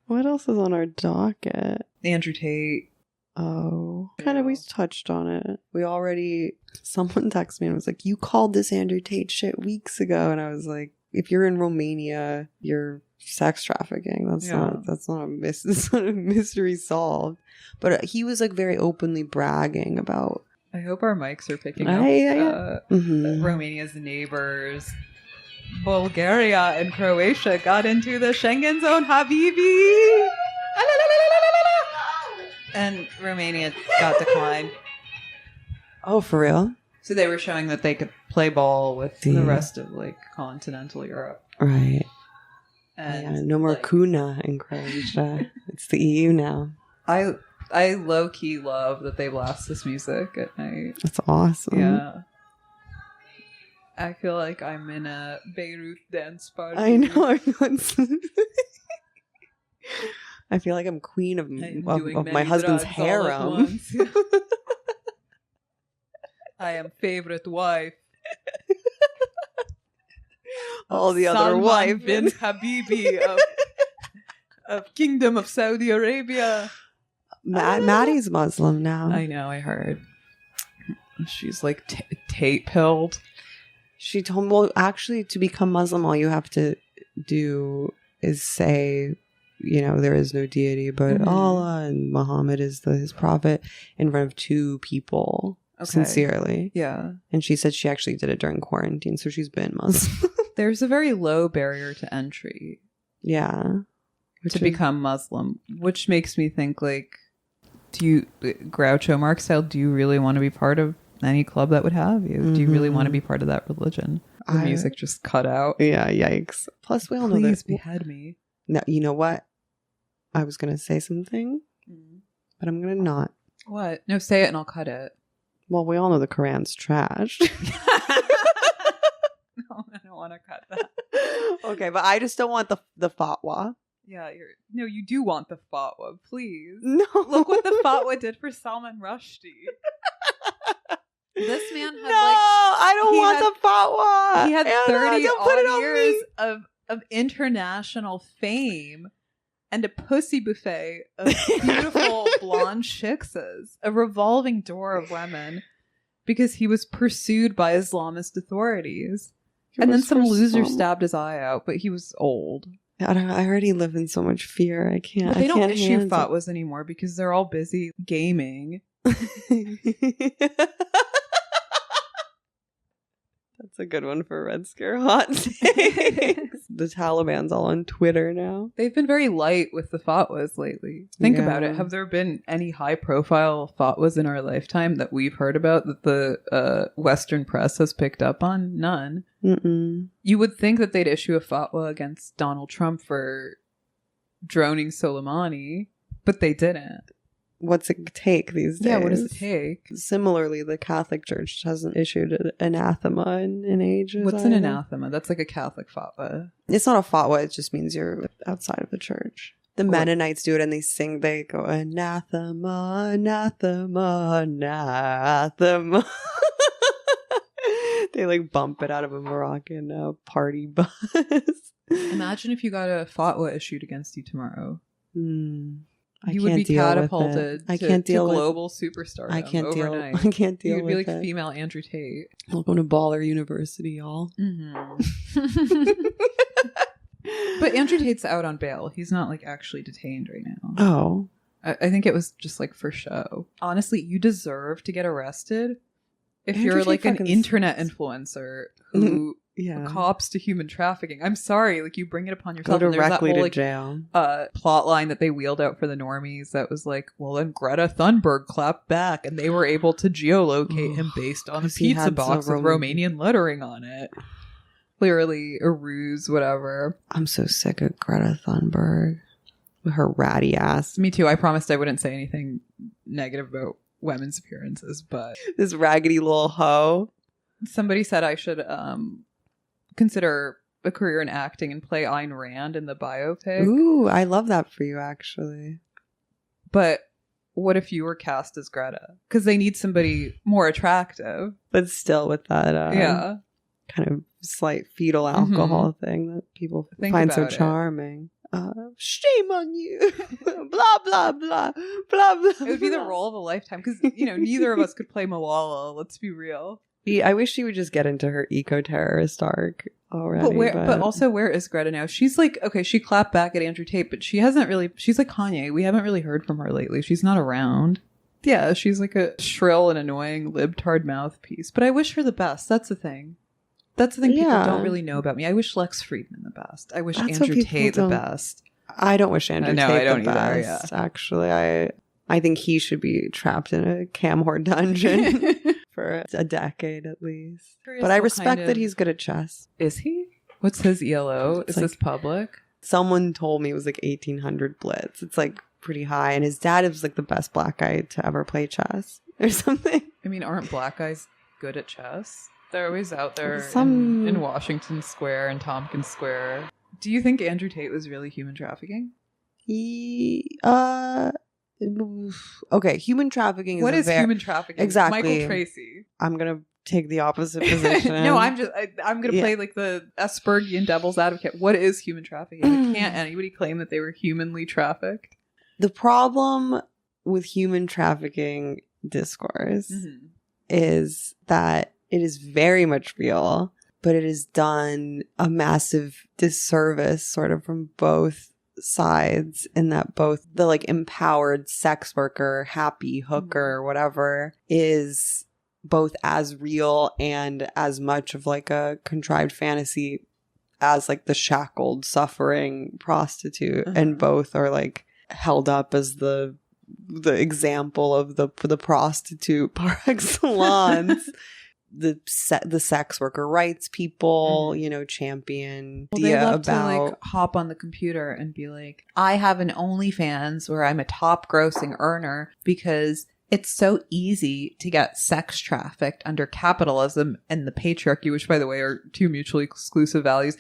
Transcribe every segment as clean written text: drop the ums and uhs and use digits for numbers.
What else is on our docket? Andrew Tate. Oh, kind of, we touched on it. Someone texted me and was like, you called this Andrew Tate shit weeks ago. And I was like, if you're in Romania, you're sex trafficking. That's not a mystery solved. But he was like very openly bragging about. I hope our mics are picking up Romania's neighbors. Bulgaria and Croatia got into the Schengen zone, Habibi. And Romania got declined. Oh, for real? So they were showing that they could play ball with the rest of like continental Europe. Right. And no more Kuna in Croatia. It's the EU now. I low-key love that they blast this music at night. That's awesome. Yeah. I feel like I'm in a Beirut dance party. I know. I feel like I'm queen of my husband's harem. I am favorite wife. All the other wives. bin Habibi of Kingdom of Saudi Arabia. Maddie's Muslim now. I know, I heard. She's like Tate pilled. She told me, well, actually, to become Muslim, all you have to do is say, there is no deity but Allah, and Muhammad is his prophet, in front of two people, sincerely. Yeah. And she said she actually did it during quarantine, so she's been Muslim. There's a very low barrier to entry. Yeah. To become Muslim, which makes me think, like, Groucho Marx style, do you really want to be part of any club that would have you? Do you really want to be part of that religion? The music just cut out. Yeah, yikes. Plus, we all know that. Please behead me. No, you know what? I was going to say something, but I'm going to not. What? No, say it and I'll cut it. Well, we all know the Quran's trash. No, I don't want to cut that. Okay, but I just don't want the fatwa. Yeah, you do want the fatwa, please. No. Look what the fatwa did for Salman Rushdie. This man had I don't want the fatwa. He had 30 odd years of international fame and a pussy buffet of beautiful blonde chicks, a revolving door of women, because he was pursued by Islamist authorities. And then some loser stabbed his eye out, but he was old. I already live in so much fear. I can't. But they don't issue fatwas anymore because they're all busy gaming. That's a good one for Redscare hot takes. The Taliban's all on Twitter now. They've been very light with the fatwas lately. Think about it. Have there been any high-profile fatwas in our lifetime that we've heard about that the Western press has picked up on? None. Mm-mm. You would think that they'd issue a fatwa against Donald Trump for droning Soleimani, but they didn't. What's it take these days? Yeah, what does it take? Similarly, the Catholic Church hasn't issued an anathema in ages. What's an anathema? That's like a Catholic fatwa. It's not a fatwa, it just means you're outside of the church. The Mennonites do it and they go, anathema, anathema, anathema. They like bump it out of a Moroccan party bus. Imagine if you got a fatwa issued against you tomorrow. You would be catapulted to global superstardom. I can't overnight. deal. I can't deal. You'd be like it. female Andrew Tate. Welcome to Baller University, y'all. But Andrew Tate's out on bail. He's not like actually detained right now. Oh, I think it was just like for show. Honestly, you deserve to get arrested if you're like an internet influencer who cops to human trafficking. I'm sorry, like you bring it upon yourself. Go directly to jail. Plot line that they wheeled out for the normies that was like, well, then Greta Thunberg clapped back and they were able to geolocate him based on a pizza box with Romanian lettering on it. Clearly a ruse, whatever. I'm so sick of Greta Thunberg with her ratty ass. Me too. I promised I wouldn't say anything negative about women's appearances, but this raggedy little hoe. Somebody said I should consider a career in acting and play Ayn Rand in the biopic. Ooh, I love that for you, actually. But what if you were cast as Greta? Because they need somebody more attractive. But still with that kind of slight fetal alcohol thing that people find so charming. shame on you, blah, blah, blah, blah, blah. It would be the role of a lifetime because, neither of us could play Malala. Let's be real. I wish she would just get into her eco-terrorist arc already. But also, where is Greta now? She's like, okay, she clapped back at Andrew Tate, but she hasn't really, she's like Kanye. We haven't really heard from her lately. She's not around. Yeah, she's like a shrill and annoying libtard mouthpiece. But I wish her the best. That's the thing. That's the thing people don't really know about me. I wish Lex Friedman the best. I wish Andrew Tate the best. I don't wish Andrew Tate the best. Either, yeah. Actually, I think he should be trapped in a Camhor dungeon for a decade at least. But I respect that he's good at chess. Is he? What's his ELO? Is this public? Someone told me it was like 1800 blitz. It's like pretty high. And his dad was like the best black guy to ever play chess or something. I mean, aren't black guys good at chess? They're always out there in Washington Square and Tompkins Square. Do you think Andrew Tate was really human trafficking? Okay, human trafficking is what is human trafficking? Exactly. Michael Tracy. I'm gonna take the opposite position. No, I'm gonna play like the Aspergian devil's advocate. What is human trafficking? Can't anybody claim that they were humanly trafficked? The problem with human trafficking discourse is that it is very much real, but it is done a massive disservice sort of from both sides, in that both the like empowered sex worker, happy hooker, whatever, is both as real and as much of like a contrived fantasy as like the shackled, suffering prostitute. And both are like held up as the example of the prostitute par excellence. The sex worker rights people, champion they love to like hop on the computer and be like, I have an OnlyFans where I'm a top grossing earner because it's so easy to get sex trafficked under capitalism and the patriarchy, which by the way are two mutually exclusive values.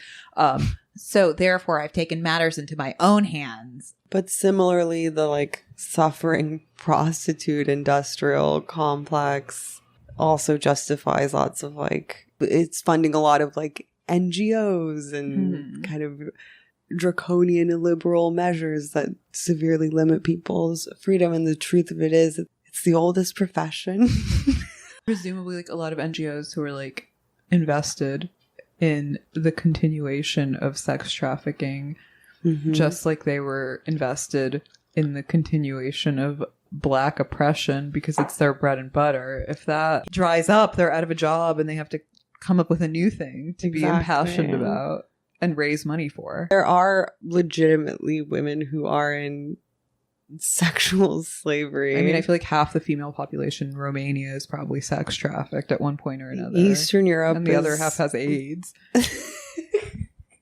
So therefore I've taken matters into my own hands. But similarly, the like suffering prostitute industrial complex also justifies lots of like, it's funding a lot of like NGOs and kind of draconian and liberal measures that severely limit people's freedom. And the truth of it is, it's the oldest profession. Presumably like a lot of NGOs who are like invested in the continuation of sex trafficking, just like they were invested in the continuation of Black oppression because it's their bread and butter. If that dries up, they're out of a job and they have to come up with a new thing to be impassioned about and raise money for. There are legitimately women who are in sexual slavery. I mean, I feel like half the female population in Romania is probably sex trafficked at one point or another. Eastern Europe, and the other half has AIDS.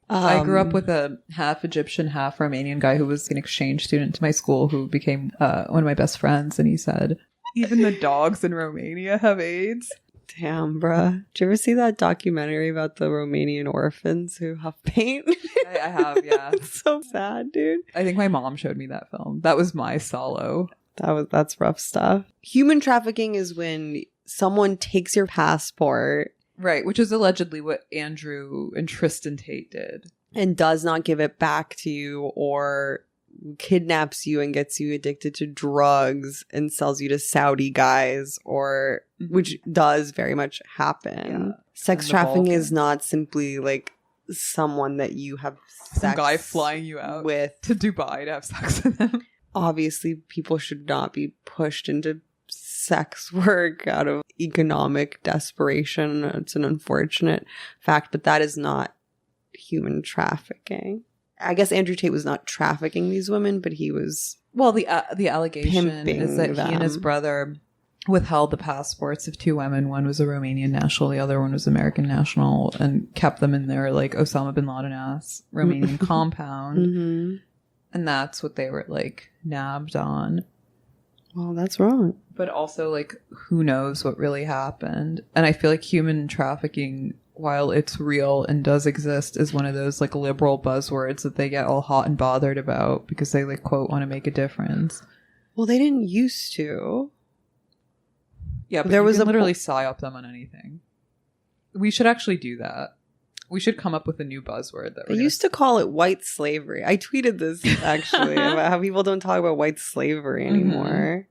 I grew up with a half Egyptian, half Romanian guy who was an exchange student to my school who became one of my best friends. And he said, even the dogs in Romania have AIDS. Damn, bruh. Did you ever see that documentary about the Romanian orphans who huff paint? I have, yeah. It's so sad, dude. I think my mom showed me that film. That was my solo. That's rough stuff. Human trafficking is when someone takes your passport. Right, which is allegedly what Andrew and Tristan Tate did. And does not give it back to you, or kidnaps you and gets you addicted to drugs and sells you to Saudi guys, or which does very much happen. Yeah. Sex trafficking is not simply like someone that you have sex some guy flying you out with to Dubai to have sex with him. Obviously, people should not be pushed into sex work out of economic desperation. It's an unfortunate fact, but that is not human trafficking. I guess Andrew Tate was not trafficking these women, but he was. Well, the allegation is that he and his brother withheld the passports of two women. One was a Romanian national, the other one was American national, and kept them in their like Osama bin Laden-ass Romanian compound. And that's what they were like nabbed on. Well, that's wrong. But also, like, who knows what really happened? And I feel like human trafficking, while it's real and does exist, is one of those, like, liberal buzzwords that they get all hot and bothered about because they, like, quote, want to make a difference. Well, they didn't used to. Yeah, but there was literally psyop them on anything. We should actually do that. We should come up with a new buzzword. They used to call it white slavery. I tweeted this, actually, about how people don't talk about white slavery anymore.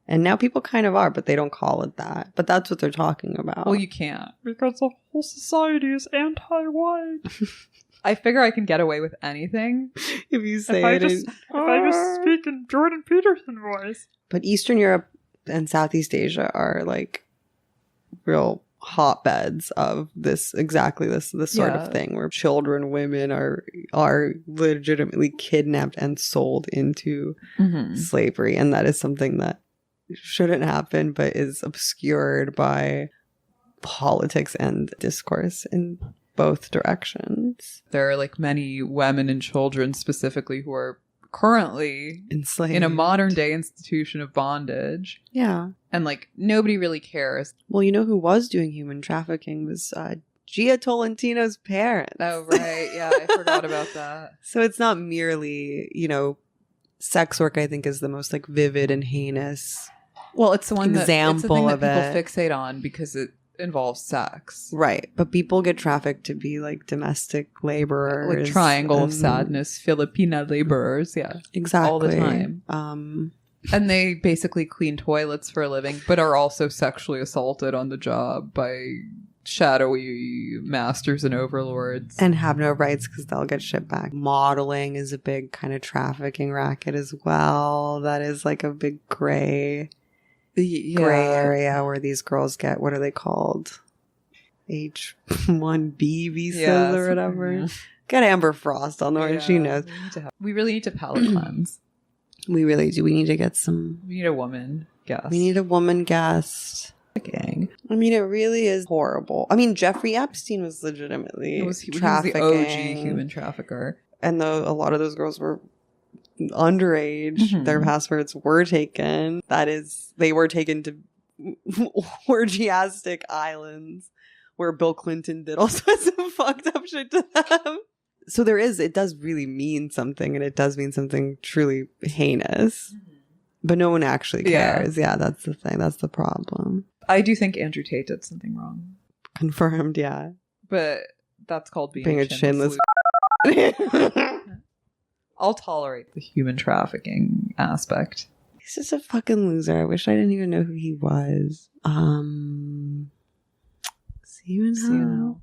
And now people kind of are, but they don't call it that. But that's what they're talking about. Well, you can't. Because the whole society is anti-white. I figure I can get away with anything. If you say if I just speak in Jordan Peterson voice. But Eastern Europe and Southeast Asia are like real hotbeds of this sort of thing, where children, women are legitimately kidnapped and sold into slavery. And that is something that shouldn't happen, but is obscured by politics and discourse in both directions. There are like many women and children specifically who are currently enslaved in a modern day institution of bondage. Yeah. And like nobody really cares. Well, you know who was doing human trafficking was Gia Tolentino's parents. Oh, right. Yeah, I forgot about that. So it's not merely, sex work, I think, is the most like vivid and heinous it's the one example that of people it. Fixate on because it involves sex. Right. But people get trafficked to be like domestic laborers. Like triangle of sadness, Filipina laborers. Yeah. Exactly. All the time. And they basically clean toilets for a living, but are also sexually assaulted on the job by shadowy masters and overlords. And have no rights because they'll get shipped back. Modeling is a big kind of trafficking racket as well. That is like a big gray area where these girls get, what are they called? H-1B visas or whatever. Yeah. Get Amber Frost on there, and she knows. We really need to palate cleanse. We really do. We need to get some... We need a woman guest. We need a woman guest. Gang. I mean, it really is horrible. I mean, Jeffrey Epstein was legitimately trafficking. He was the OG human trafficker. And a lot of those girls were underage. Their passports were taken. That is, they were taken to orgiastic islands where Bill Clinton did all sorts of fucked up shit to them. So it does really mean something, and it does mean something truly heinous. But no one actually cares. Yeah, that's the thing. That's the problem. I do think Andrew Tate did something wrong. Confirmed, yeah. But that's called being a chinless. I'll tolerate the human trafficking aspect. He's just a fucking loser. I wish I didn't even know who he was. See you in hell.